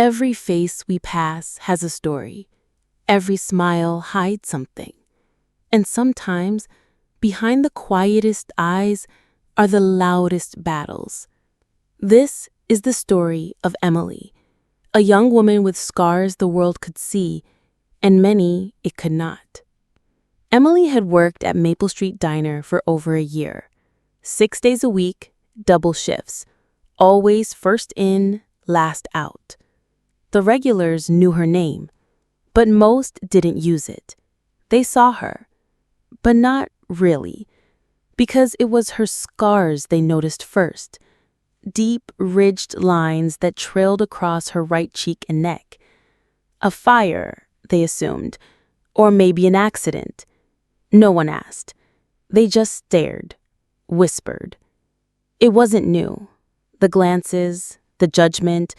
Every face we pass has a story. Every smile hides something. And sometimes, behind the quietest eyes are the loudest battles. This is the story of Emily, a young woman with scars the world could see, and many it could not. Emily had worked at Maple Street Diner for over a year. 6 days a week, double shifts, always first in, last out. The regulars knew her name, but most didn't use it. They saw her, but not really, because it was her scars they noticed first. Deep, ridged lines that trailed across her right cheek and neck. A fire, they assumed, or maybe an accident. No one asked. They just stared, whispered. It wasn't new. The glances, the judgment,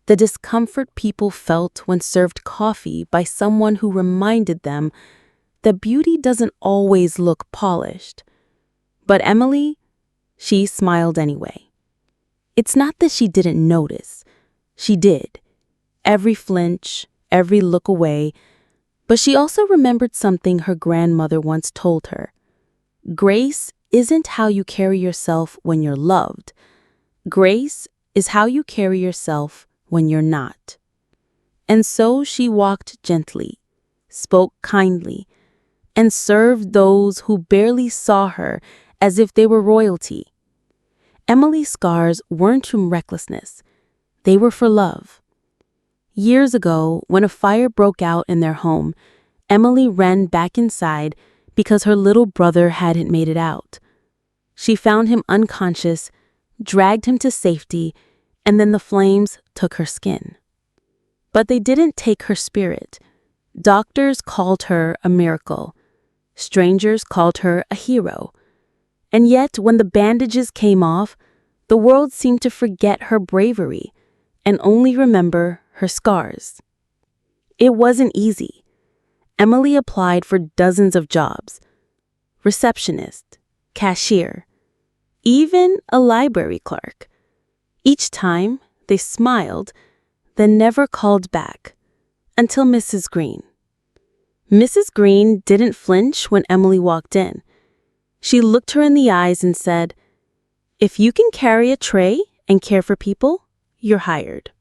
the discomfort people felt when served coffee by someone who reminded them that beauty doesn't always look polished. But Emily, she smiled anyway. It's not that she didn't notice. She did. Every flinch, every look away. But she also remembered something her grandmother once told her. Grace isn't how you carry yourself when you're loved. Grace is how you carry yourself when you're not. And so she walked gently, spoke kindly, and served those who barely saw her as if they were royalty. Emily's scars weren't from recklessness. They were for love. Years ago, when a fire broke out in their home, Emily ran back inside because her little brother hadn't made it out. She found him unconscious, dragged him to safety, and then the flames took her skin. But they didn't take her spirit. Doctors called her a miracle. Strangers called her a hero. And yet, when the bandages came off, the world seemed to forget her bravery and only remember her scars. It wasn't easy. Emily applied for dozens of jobs. Receptionist, cashier, even a library clerk. Each time, they smiled, then never called back, until Mrs. Green. Mrs. Green didn't flinch when Emily walked in. She looked her in the eyes and said, "If you can carry a tray and care for people, you're hired."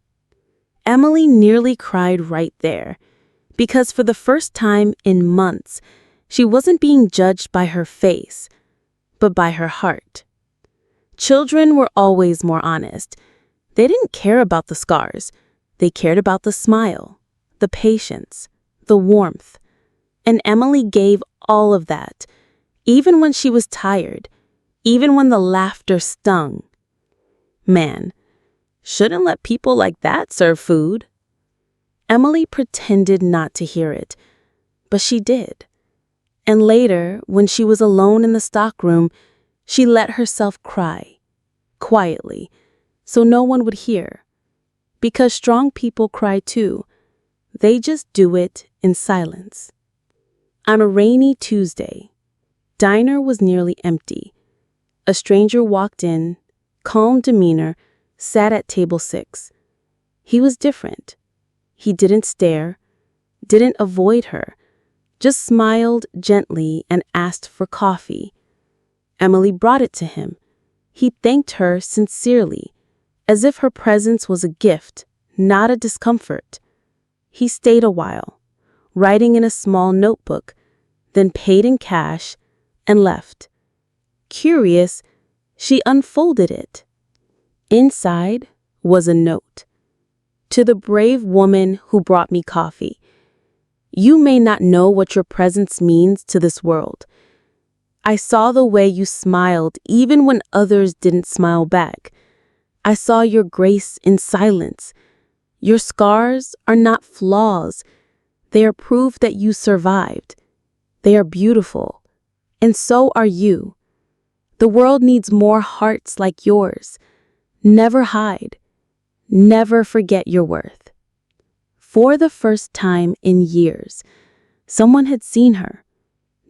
Emily nearly cried right there, because for the first time in months, she wasn't being judged by her face, but by her heart. Children were always more honest. They didn't care about the scars. They cared about the smile, the patience, the warmth. And Emily gave all of that, even when she was tired, even when the laughter stung. Man, shouldn't let people like that serve food. Emily pretended not to hear it, but she did. And later, when she was alone in the stockroom, she let herself cry, quietly, so no one would hear. Because strong people cry too. They just do it in silence. On a rainy Tuesday, diner was nearly empty. A stranger walked in, calm demeanor, sat at table 6. He was different. He didn't stare, didn't avoid her, just smiled gently and asked for coffee. Emily brought it to him. He thanked her sincerely, as if her presence was a gift, not a discomfort. He stayed a while, writing in a small notebook, then paid in cash and left. Curious, she unfolded it. Inside was a note. To the brave woman who brought me coffee. You may not know what your presence means to this world. I saw the way you smiled even when others didn't smile back. I saw your grace in silence. Your scars are not flaws. They are proof that you survived. They are beautiful. And so are you. The world needs more hearts like yours. Never hide. Never forget your worth. For the first time in years, someone had seen her.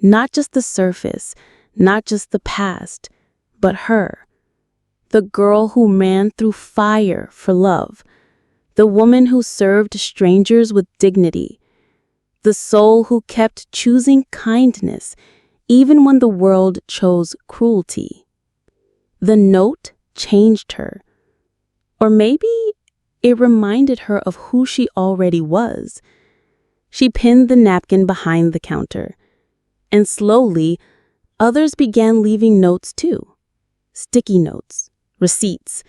Not just the surface, not just the past, but her. The girl who ran through fire for love. the woman who served strangers with dignity, the soul who kept choosing kindness even when the world chose cruelty. The note changed her, or maybe it reminded her of who she already was. She pinned the napkin behind the counter, and slowly, others began leaving notes too. Sticky notes, receipts,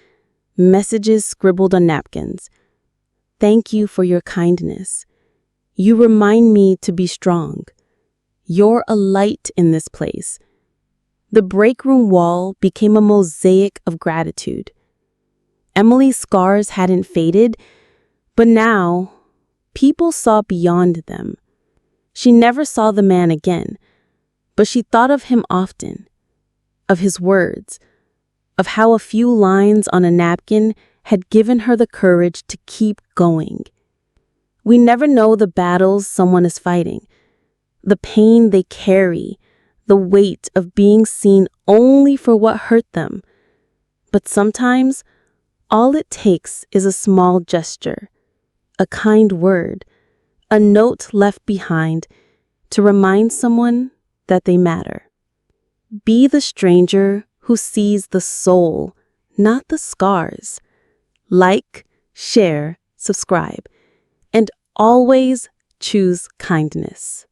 messages scribbled on napkins. Thank you for your kindness. You remind me to be strong. You're a light in this place. The break room wall became a mosaic of gratitude. Emily's scars hadn't faded, but now people saw beyond them. She never saw the man again, but she thought of him often, of his words, of how a few lines on a napkin had given her the courage to keep going. We never know the battles someone is fighting, the pain they carry, the weight of being seen only for what hurt them. But sometimes, all it takes is a small gesture, a kind word, a note left behind to remind someone that they matter. Be the stranger who sees the soul, not the scars. Like, share, subscribe, and always choose kindness.